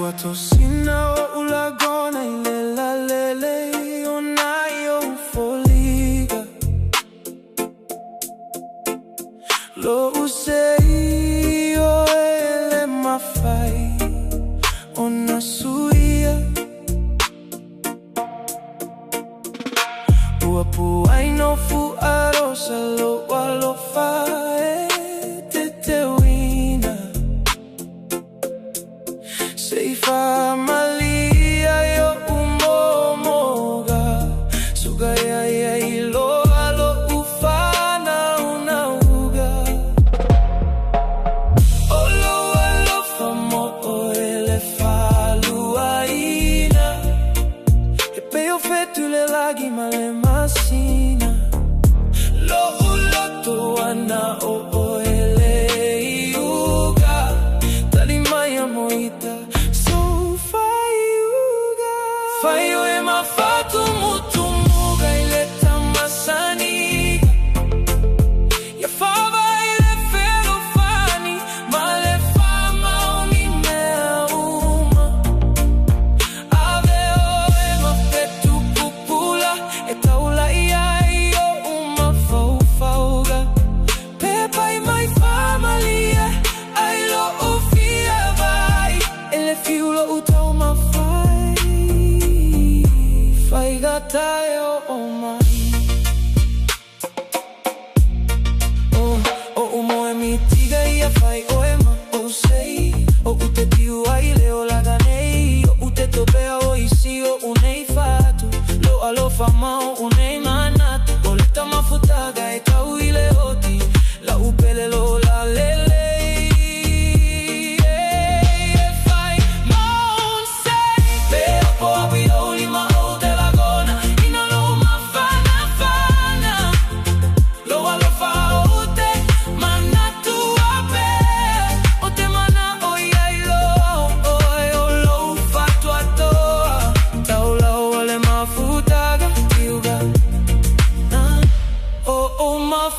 Watosina o ulagona ilela lele onayo foliga lo usei o ele mafai ona suia uapu ai no fu arosa lo walofa te te wina Seifa malia yo umomoga Sugaya ya ilo alo ufana unauga Olo alo famo o ele faluaina Epeo fetu le lagi male masina Lo uloto wana o ele iuga Talimaya moita Fayo e mafatu mutumuga ileta masani Ya fava ile fero fani Male fama unimea uma Aveo e mafetu pupula Etaula iya iyo uma faufauga Pepa i mai famalia Ailo ufia vai Ele fiulo utau mafai Faigatao omai O umoe mitiga ia fai oema o sei O ute tiu ai leo laganei O ute topea o isi o unei fatu Lo alofa mao unei manatu O leta mafutaga e tau ile oti La upele lo la lele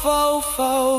Fau, fau